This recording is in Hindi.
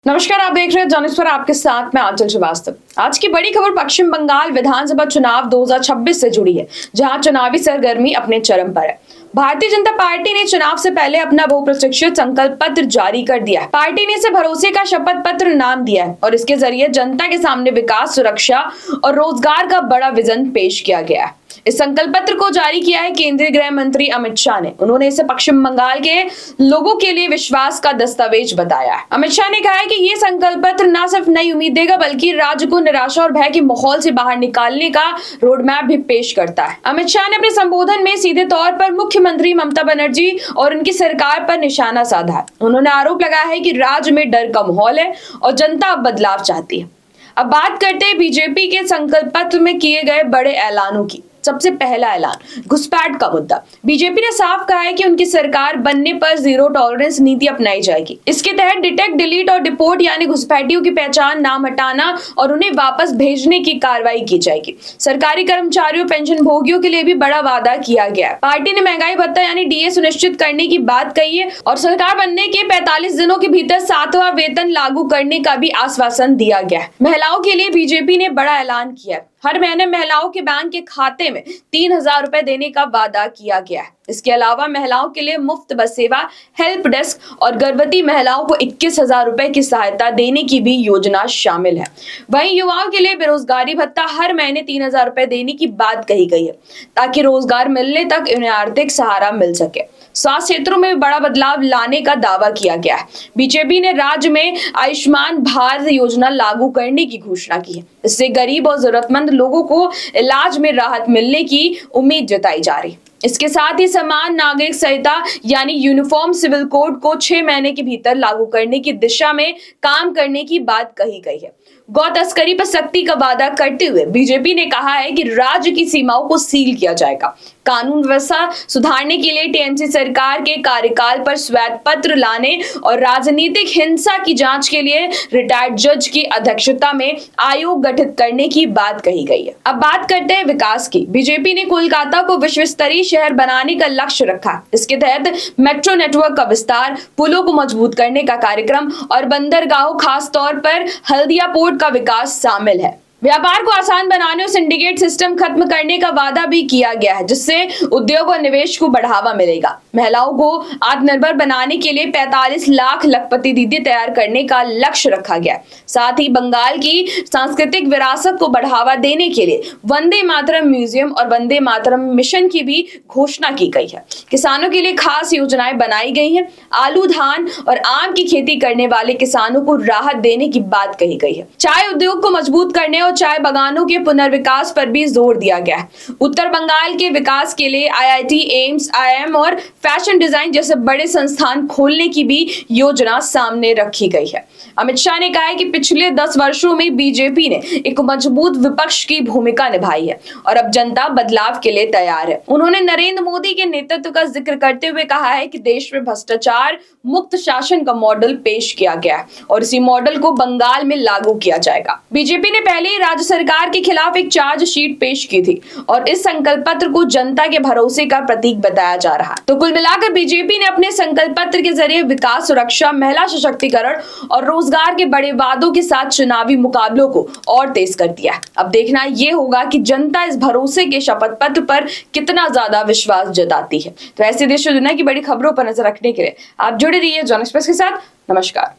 नमस्कार, आप देख रहे हैं जर्नलिस्ट पर आपके साथ मैं आंचल श्रीवास्तव। आज की बड़ी खबर पश्चिम बंगाल विधानसभा चुनाव 2026 से जुड़ी है, जहां चुनावी सरगर्मी अपने चरम पर है। भारतीय जनता पार्टी ने चुनाव से पहले अपना बहुप्रतीक्षित संकल्प पत्र जारी कर दिया है। पार्टी ने इसे भरोसे का शपथ पत्र नाम दिया है और इसके जरिए जनता के सामने विकास, सुरक्षा और रोजगार का बड़ा विजन पेश किया गया है। इस संकल्प पत्र को जारी किया है केंद्रीय गृह मंत्री अमित शाह ने। उन्होंने इसे पश्चिम बंगाल के लोगों के लिए विश्वास का दस्तावेज बताया है। अमित शाह ने कहा है कि ये संकल्प पत्र न सिर्फ नई उम्मीद देगा, बल्कि राज्य को निराशा और भय के माहौल से बाहर निकालने का रोड मैप भी पेश करता है। अमित शाह ने अपने संबोधन में सीधे तौर पर मुख्यमंत्री ममता बनर्जी और उनकी सरकार पर निशाना साधा है। उन्होंने आरोप लगाया है कि राज्य में डर का माहौल है और जनता अब बदलाव चाहती है। अब बात करते हैं बीजेपी के संकल्प पत्र में किए गए बड़े ऐलानों की। सबसे पहला ऐलान, घुसपैठ का मुद्दा। बीजेपी ने साफ कहा है कि उनकी सरकार बनने पर जीरो टॉलरेंस नीति अपनाई जाएगी। इसके तहत डिटेक्ट, डिलीट और डिपोर्ट यानी घुसपैठियों की पहचान, नाम हटाना और उन्हें वापस भेजने की कार्रवाई की जाएगी। सरकारी कर्मचारियों, पेंशन भोगियों के लिए भी बड़ा वादा किया गया है। पार्टी ने महंगाई भत्ता यानी डीए सुनिश्चित करने की बात कही है और सरकार बनने के 45 दिनों के भीतर 7वां वेतन लागू करने का भी आश्वासन दिया गया है। महिलाओं के लिए बीजेपी ने बड़ा ऐलान किया है। हर महीने महिलाओं के बैंक के खाते में 3,000 रुपए देने का वादा किया गया है। इसके अलावा महिलाओं के लिए मुफ्त बस सेवा, हेल्प डेस्क और गर्भवती महिलाओं को 21,000 रुपए की सहायता देने की भी योजना शामिल है। वहीं युवाओं के लिए बेरोजगारी भत्ता हर महीने 3,000 रुपए देने की बात कही गई है, ताकि रोजगार मिलने तक उन्हें आर्थिक सहारा मिल सके। स्वास्थ्य क्षेत्रों में बड़ा बदलाव लाने का दावा किया गया है। बीजेपी ने राज्य में आयुष्मान भारत योजना लागू करने की घोषणा की है। इससे गरीब और जरूरतमंद लोगों को इलाज में राहत मिलने की उम्मीद जताई जा रही है। इसके साथ ही समान नागरिक संहिता यानी यूनिफॉर्म सिविल कोड को 6 महीने के भीतर लागू करने की दिशा में काम करने की बात कही गई है। गौ तस्करी पर सख्ती का वादा करते हुए बीजेपी ने कहा है कि राज्य की सीमाओं को सील किया जाएगा। कानून व्यवस्था सुधारने के लिए टीएमसी सरकार के कार्यकाल पर श्वेत पत्र लाने और राजनीतिक हिंसा की जांच के लिए रिटायर्ड जज की अध्यक्षता में आयोग गठित करने की बात कही गई है। अब बात करते हैं विकास की। बीजेपी ने कोलकाता को विश्व स्तरीय शहर बनाने का लक्ष्य रखा। इसके तहत मेट्रो नेटवर्क का विस्तार, पुलों को मजबूत करने का कार्यक्रम और बंदरगाहों, खास तौर पर हल्दिया पोर्ट का विकास शामिल है। व्यापार को आसान बनाने और सिंडिकेट सिस्टम खत्म करने का वादा भी किया गया है, जिससे उद्योग और निवेश को बढ़ावा मिलेगा। महिलाओं को आत्मनिर्भर बनाने के लिए 45 लाख लखपति दीदी तैयार करने का लक्ष्य रखा गया है। साथ ही बंगाल की सांस्कृतिक विरासत को बढ़ावा देने के लिए वंदे मातरम म्यूजियम और वंदे मातरम मिशन की भी घोषणा की गई है। किसानों के लिए खास योजनाएं बनाई गई हैं। आलू, धान और आम की खेती करने वाले किसानों को राहत देने की बात कही गई है। चाय उद्योग को मजबूत करने चाय बागानों के पुनर्विकास पर भी जोर दिया गया है। उत्तर बंगाल के विकास के लिए आईआईटी, एम्स, आईआईएम और फैशन डिजाइन जैसे बड़े संस्थान खोलने की भी योजना सामने रखी गई है। अमित शाह ने कहा है कि पिछले 10 वर्षों में बीजेपी ने एक मजबूत विपक्ष की भूमिका निभाई है और अब जनता बदलाव के लिए तैयार है। उन्होंने नरेंद्र मोदी के नेतृत्व का जिक्र करते हुए कहा है कि देश में भ्रष्टाचार मुक्त शासन का मॉडल पेश किया गया है और इसी मॉडल को बंगाल में लागू किया जाएगा। बीजेपी ने पहले ही राज्य सरकार के खिलाफ एक चार्जशीट पेश की थी और इस संकल्प पत्र को जनता के भरोसे का प्रतीक बताया जा रहा है। तो कुल मिलाकर बीजेपी ने अपने संकल्प पत्र के जरिए विकास, सुरक्षा, महिला सशक्तिकरण और रोजगार के बड़े वादों के साथ चुनावी मुकाबलों को और तेज कर दिया है। अब देखना यह होगा कि जनता इस भरोसे के शपथ पत्र पर कितना ज्यादा विश्वास जताती है। तो ऐसे देश और दुनिया की बड़ी खबरों पर नजर रखने के लिए आप जुड़े रहिए जर्नलिस्ट के साथ। नमस्कार।